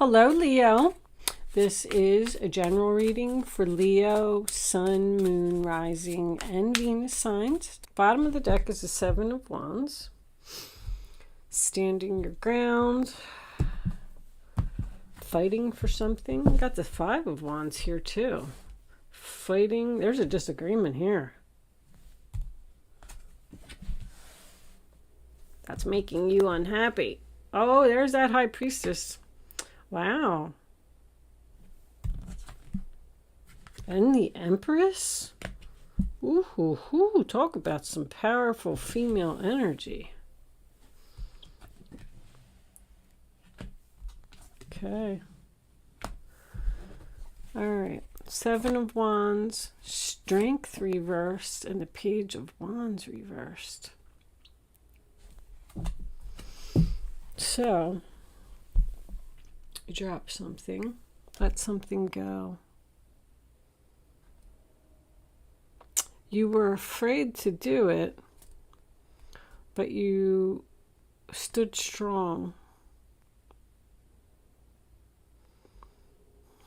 Hello, Leo. This is a general reading for Leo, Sun, Moon, Rising, and Venus signs. Bottom of the deck is the Seven of Wands. Standing your ground. Fighting for something. We got the Five of Wands here too. Fighting. There's a disagreement here. That's making you unhappy. Oh, there's that High Priestess. Wow. And the Empress? Ooh, talk about some powerful female energy. Okay. All right. Seven of Wands, Strength reversed, and the Page of Wands reversed. So, you drop something, let something go. You were afraid to do it, but you stood strong.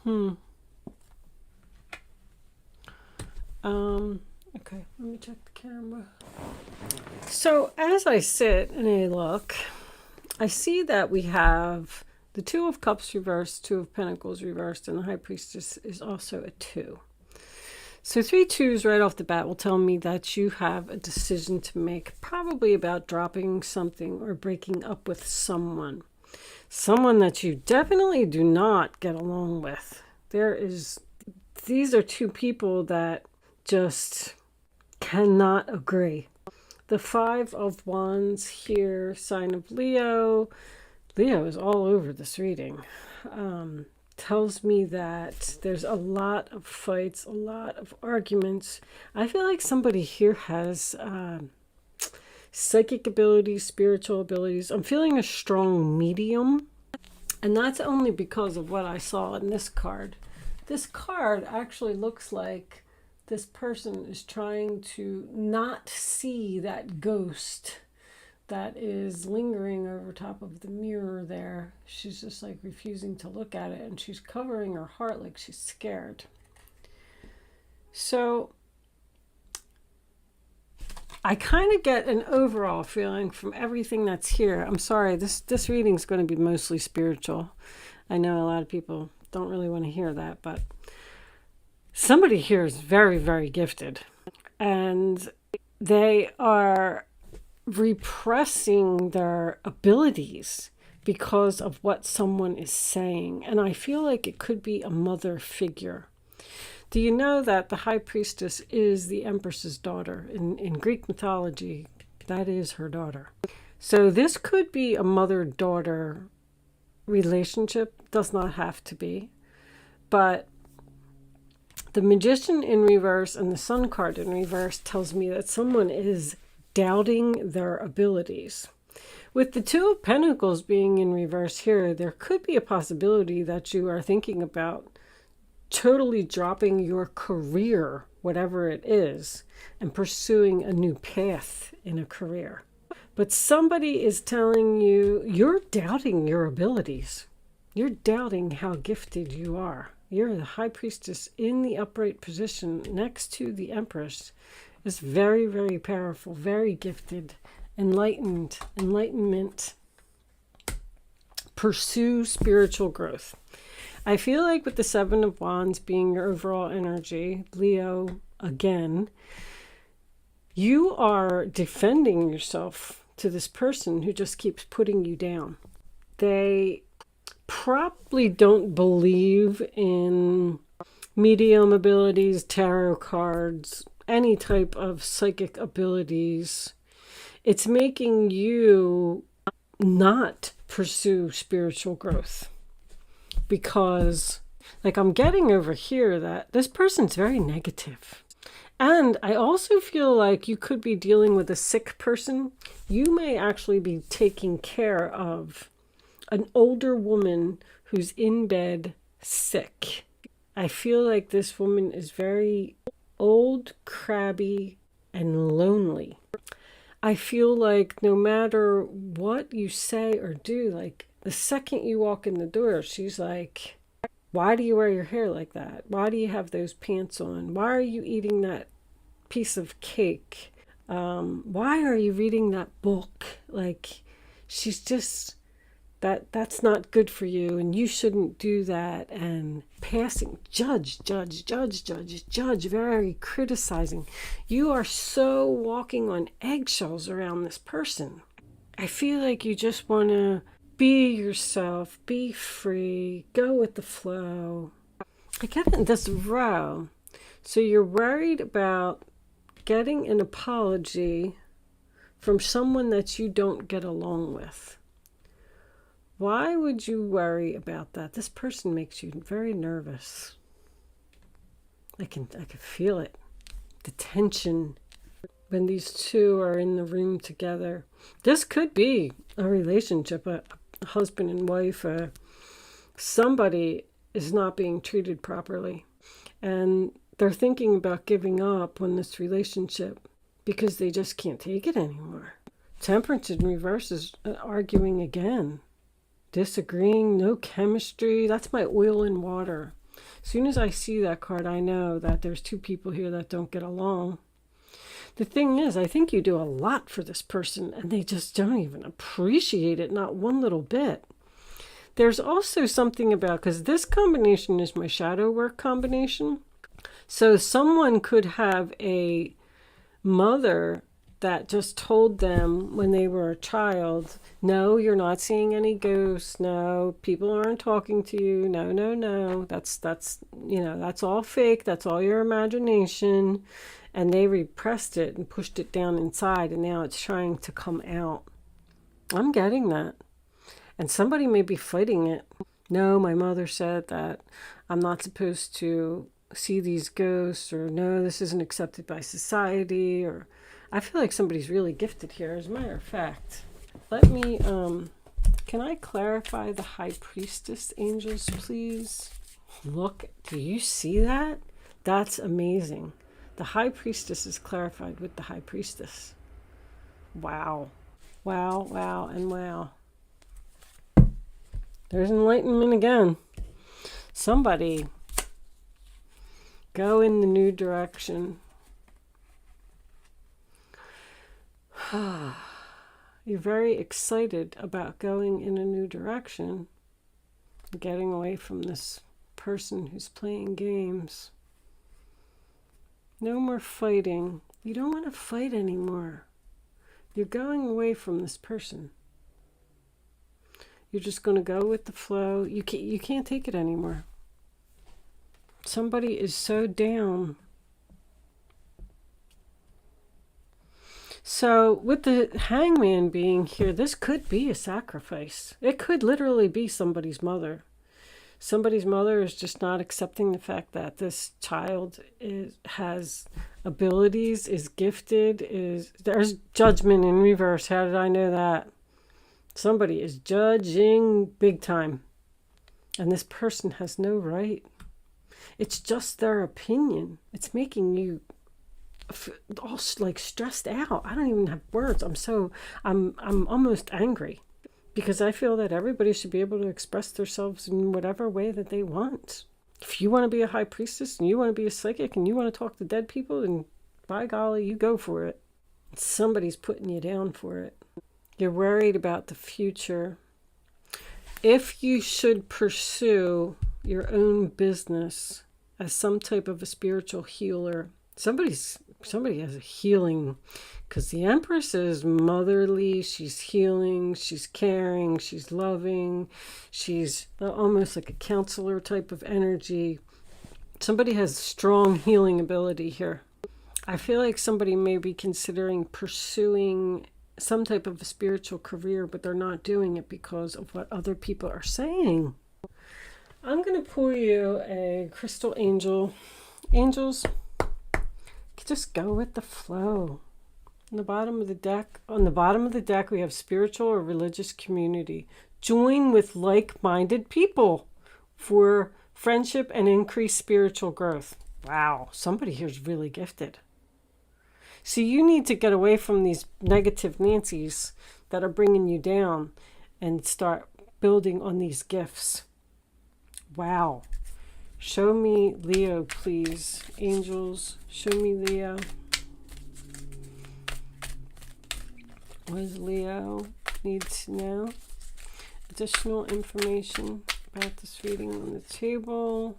Okay, let me check the camera. So as I sit and I look, I see that we have the Two of Cups reversed, Two of Pentacles reversed, and the High Priestess is also a 2. So 3 2s right off the bat will tell me that you have a decision to make, probably about dropping something or breaking up with someone. Someone that you definitely do not get along with. These are two people that just cannot agree. The Five of Wands here, sign of Leo. Leo is all over this reading. Tells me that there's a lot of fights, a lot of arguments. I feel like somebody here has psychic abilities, spiritual abilities. I'm feeling a strong medium. And that's only because of what I saw in this card. This card actually looks like this person is trying to not see that ghost that is lingering over top of the mirror there. She's just like refusing to look at it, and she's covering her heart like she's scared. So I kind of get an overall feeling from everything that's here. I'm sorry, this reading is going to be mostly spiritual. I know a lot of people don't really want to hear that, but somebody here is very, very gifted, and they are repressing their abilities because of what someone is saying. And I feel like it could be a mother figure. Do you know that the High Priestess is the Empress's daughter? In Greek mythology, that is her daughter. So this could be a mother-daughter relationship. Does not have to be. But the Magician in reverse and the Sun card in reverse tells me that someone is doubting their abilities. With the Two of Pentacles being in reverse here, there could be a possibility that you are thinking about totally dropping your career, whatever it is, and pursuing a new path in a career. But somebody is telling you, you're doubting your abilities. You're doubting how gifted you are. You're the High Priestess in the upright position next to the Empress. Is very, very powerful, very gifted, enlightenment. Pursue spiritual growth. I feel like with the Seven of Wands being your overall energy, Leo, again, you are defending yourself to this person who just keeps putting you down. They probably don't believe in medium abilities, tarot cards, any type of psychic abilities. It's making you not pursue spiritual growth. Because, like, I'm getting over here that this person's very negative. And I also feel like you could be dealing with a sick person. You may actually be taking care of an older woman who's in bed sick. I feel like this woman is very old, crabby, and lonely. I feel like no matter what you say or do, like, The second you walk in the door, she's like, why do you wear your hair like that? Why do you have those pants on? Why are you eating that piece of cake? Why are you reading that book? Like, she's just, that's not good for you, and you shouldn't do that. And passing, judge, very criticizing. You are so walking on eggshells around this person. I feel like you just want to be yourself, be free, go with the flow. I get in this row. So you're worried about getting an apology from someone that you don't get along with. Why would you worry about that? This person makes you very nervous. I can feel it. The tension when these two are in the room together. This could be a relationship, a husband and wife. Somebody is not being treated properly, and they're thinking about giving up on this relationship because they just can't take it anymore. Temperance in reverse is arguing again, disagreeing, no chemistry. That's my oil and water. As soon as I see that card, I know that there's two people here that don't get along. The thing is, I think you do a lot for this person and they just don't even appreciate it, not one little bit. There's also something about, because this combination is my shadow work combination. So someone could have a mother that just told them when they were a child, no, you're not seeing any ghosts. No, people aren't talking to you. No. That's all fake. That's all your imagination. And they repressed it and pushed it down inside, and now it's trying to come out. I'm getting that. And somebody may be fighting it. No, my mother said that I'm not supposed to see these ghosts, or no, this isn't accepted by society, or I feel like somebody's really gifted here. As a matter of fact, let me, can I clarify the High Priestess angels, please? Look, do you see that? That's amazing. The High Priestess is clarified with the High Priestess. Wow. Wow, and wow. There's enlightenment again. Somebody go in the new direction. You're very excited about going in a new direction, getting away from this person who's playing games. No more fighting. You don't want to fight anymore. You're going away from this person. You're just going to go with the flow. You can't take it anymore. Somebody is so down. So with the hangman being here, this could be a sacrifice. It could literally be somebody's mother. Somebody's mother is just not accepting the fact that this child has abilities, is gifted, there's judgment in reverse. How did I know that? Somebody is judging big time. And this person has no right. It's just their opinion. It's making you all like stressed out. I don't even have words. I'm almost angry. Because I feel that everybody should be able to express themselves in whatever way that they want. If you want to be a high priestess and you want to be a psychic and you want to talk to dead people, then by golly, you go for it. Somebody's putting you down for it. You're worried about the future. If you should pursue your own business as some type of a spiritual healer, somebody has a healing, because the Empress is motherly, she's healing, she's caring, she's loving, she's almost like a counselor type of energy. Somebody has strong healing ability here. I feel like somebody may be considering pursuing some type of a spiritual career, but they're not doing it because of what other people are saying. I'm going to pull you a crystal angel. Angels, just go with the flow. On the bottom of the deck, we have spiritual or religious community. Join with like-minded people for friendship and increased spiritual growth. Wow, somebody here is really gifted. So you need to get away from these negative Nancys that are bringing you down and start building on these gifts. Wow. Show me Leo, please. Angels, show me Leo. What does Leo need to know? Additional information about this reading on the table.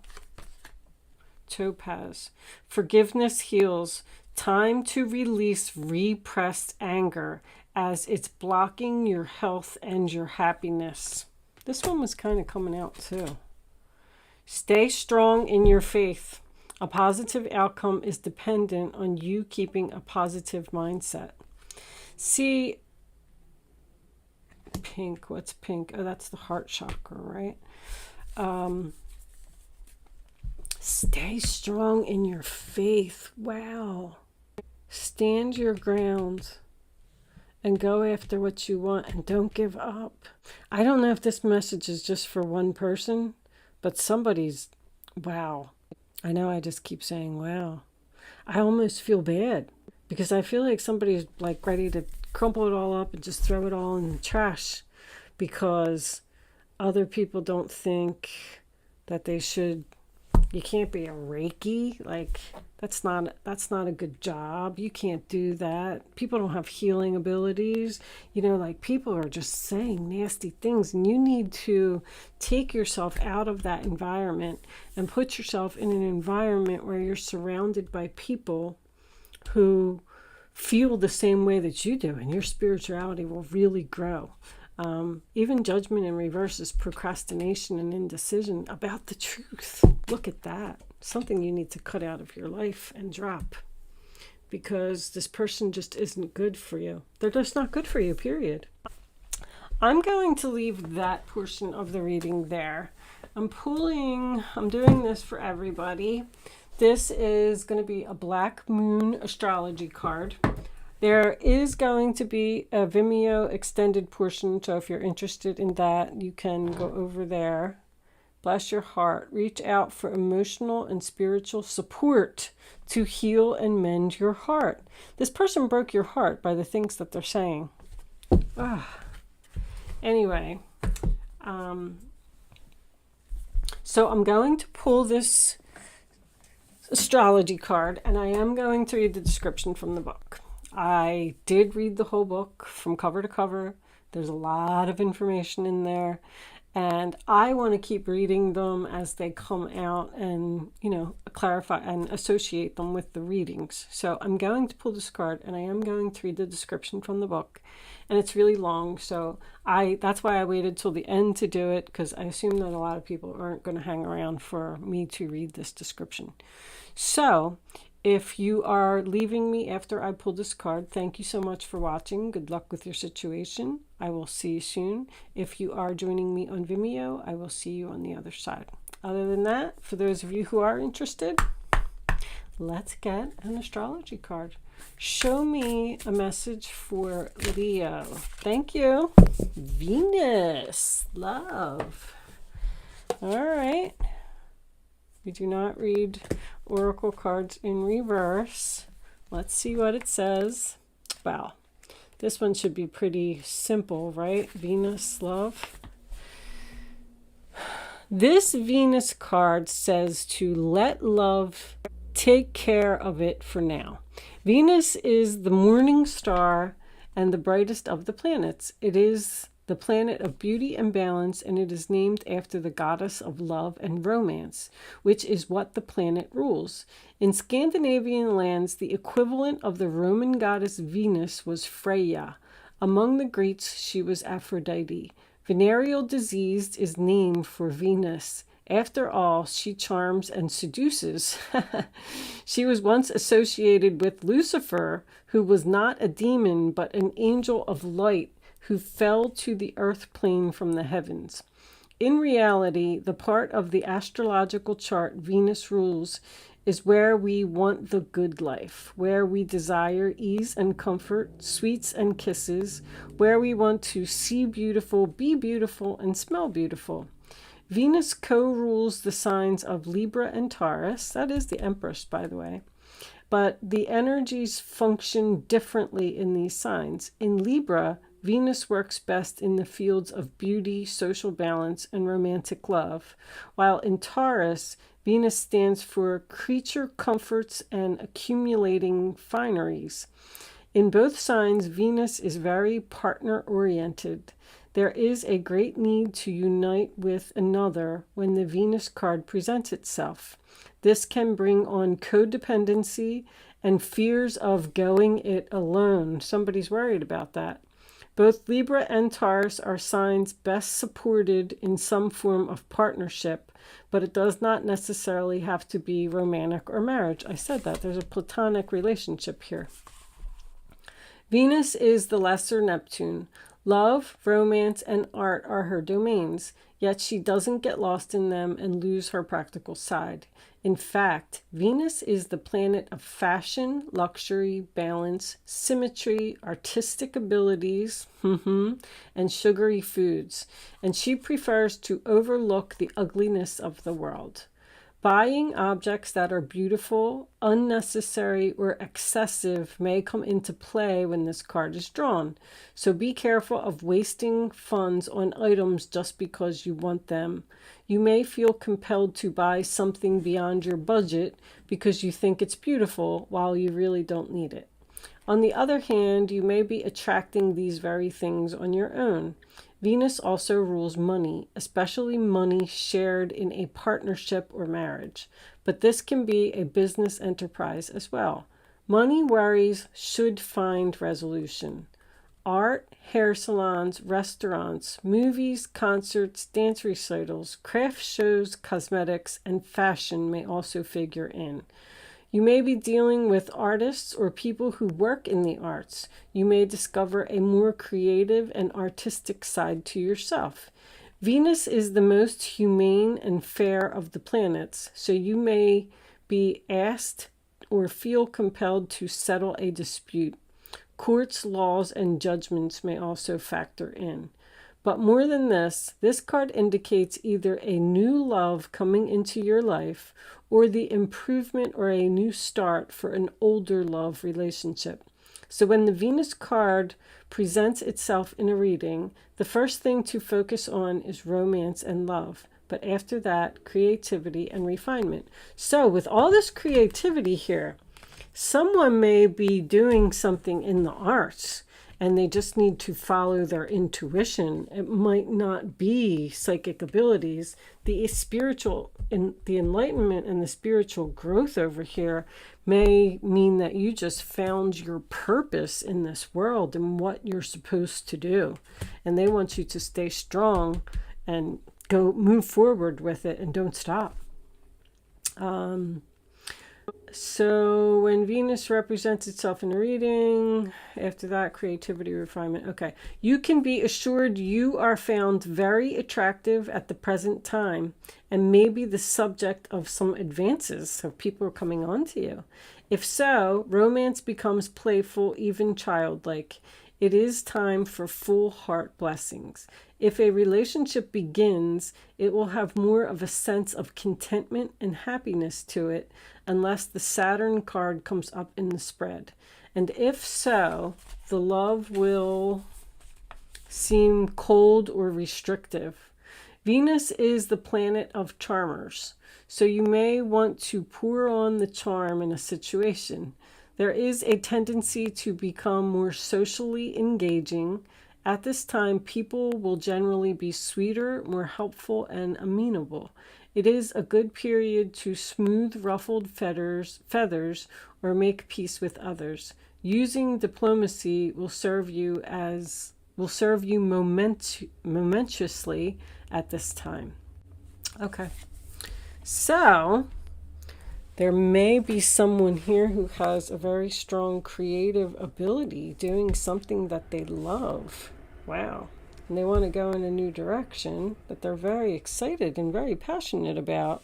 Topaz. Forgiveness heals. Time to release repressed anger as it's blocking your health and your happiness. This one was kind of coming out too. Stay strong in your faith. A positive outcome is dependent on you keeping a positive mindset. See, pink. What's pink? Oh, that's the heart chakra, right? Stay strong in your faith. Wow. Stand your ground and go after what you want and don't give up. I don't know if this message is just for one person, but somebody's, wow. I know I just keep saying, wow. I almost feel bad because I feel like somebody's like ready to crumple it all up and just throw it all in the trash because other people don't think that they should. You can't be a Reiki. Like, that's not a good job. You can't do that. People don't have healing abilities. You know, like, people are just saying nasty things, and you need to take yourself out of that environment and put yourself in an environment where you're surrounded by people who feel the same way that you do, and your spirituality will really grow. Even judgment in reverse is procrastination and indecision about the truth. Look at that. Something you need to cut out of your life and drop because this person just isn't good for you. They're just not good for you, period. I'm going to leave that portion of the reading there. I'm doing this for everybody. This is going to be a Black Moon astrology card. There is going to be a Vimeo extended portion, so if you're interested in that, you can go over there. Bless your heart. Reach out for emotional and spiritual support to heal and mend your heart. This person broke your heart by the things that they're saying. Anyway, so I'm going to pull this astrology card, and I am going to read the description from the book. I did read the whole book from cover to cover. There's a lot of information in there, and I want to keep reading them as they come out and, you know, clarify and associate them with the readings. So I'm going to pull this card, and I am going to read the description from the book, and it's really long, so that's why I waited till the end to do it, because I assume that a lot of people aren't going to hang around for me to read this description. So if you are leaving me after I pull this card, thank you so much for watching. Good luck with your situation. I will see you soon. If you are joining me on Vimeo, I will see you on the other side. Other than that, for those of you who are interested, let's get an astrology card. Show me a message for Leo. Thank you. Venus. Love. All right. We do not read oracle cards in reverse. Let's see what it says. Wow. This one should be pretty simple, right? Venus, love. This Venus card says to let love take care of it for now. Venus is the morning star and the brightest of the planets. It is the planet of beauty and balance, and it is named after the goddess of love and romance, which is what the planet rules. In Scandinavian lands, the equivalent of the Roman goddess Venus was Freya. Among the Greeks, she was Aphrodite. Venereal disease is named for Venus. After all, she charms and seduces. She was once associated with Lucifer, who was not a demon, but an angel of light, who fell to the earth plane from the heavens. In reality, the part of the astrological chart Venus rules is where we want the good life, where we desire ease and comfort, sweets and kisses, where we want to see beautiful, be beautiful, and smell beautiful. Venus co-rules the signs of Libra and Taurus. That is the Empress, by the way. But the energies function differently in these signs. In Libra, Venus works best in the fields of beauty, social balance, and romantic love, while in Taurus, Venus stands for creature comforts and accumulating fineries. In both signs, Venus is very partner-oriented. There is a great need to unite with another when the Venus card presents itself. This can bring on codependency and fears of going it alone. Somebody's worried about that. Both Libra and Taurus are signs best supported in some form of partnership, but it does not necessarily have to be romantic or marriage. I said that. There's a platonic relationship here. Venus is the lesser Neptune. Love, romance, and art are her domains, yet she doesn't get lost in them and lose her practical side. In fact, Venus is the planet of fashion, luxury, balance, symmetry, artistic abilities, and sugary foods, and she prefers to overlook the ugliness of the world. Buying objects that are beautiful, unnecessary, or excessive may come into play when this card is drawn. So be careful of wasting funds on items just because you want them. You may feel compelled to buy something beyond your budget because you think it's beautiful while you really don't need it. On the other hand, you may be attracting these very things on your own. Venus also rules money, especially money shared in a partnership or marriage, but this can be a business enterprise as well. Money worries should find resolution. Art, hair salons, restaurants, movies, concerts, dance recitals, craft shows, cosmetics, and fashion may also figure in. You may be dealing with artists or people who work in the arts. You may discover a more creative and artistic side to yourself. Venus is the most humane and fair of the planets, so you may be asked or feel compelled to settle a dispute. Courts, laws, and judgments may also factor in. But more than this card indicates either a new love coming into your life or the improvement or a new start for an older love relationship. So when the Venus card presents itself in a reading, the first thing to focus on is romance and love. But after that, creativity and refinement. So with all this creativity here, someone may be doing something in the arts and they just need to follow their intuition. It might not be psychic abilities. The spiritual, the enlightenment and the spiritual growth over here may mean that you just found your purpose in this world and what you're supposed to do. And they want you to stay strong and move forward with it and don't stop. So when Venus represents itself in a reading, after that, creativity, refinement. Okay. You can be assured you are found very attractive at the present time and maybe the subject of some advances. So people are coming on to you. If so, romance becomes playful, even childlike. It is time for full heart blessings. If a relationship begins, it will have more of a sense of contentment and happiness to it, unless the Saturn card comes up in the spread. And if so, the love will seem cold or restrictive. Venus is the planet of charmers, so you may want to pour on the charm in a situation. There is a tendency to become more socially engaging. At this time, people will generally be sweeter, more helpful, and amenable. It is a good period to smooth ruffled feathers or make peace with others. Using diplomacy will serve you momentously at this time. Okay. So there may be someone here who has a very strong creative ability doing something that they love. Wow. And they want to go in a new direction that they're very excited and very passionate about.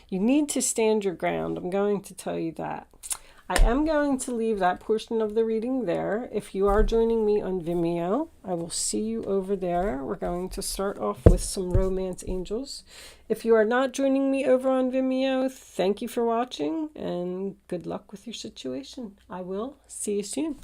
You need to stand your ground. I'm going to tell you that. I am going to leave that portion of the reading there. If you are joining me on Vimeo, I will see you over there. We're going to start off with some romance angels. If you are not joining me over on Vimeo, thank you for watching and good luck with your situation. I will see you soon.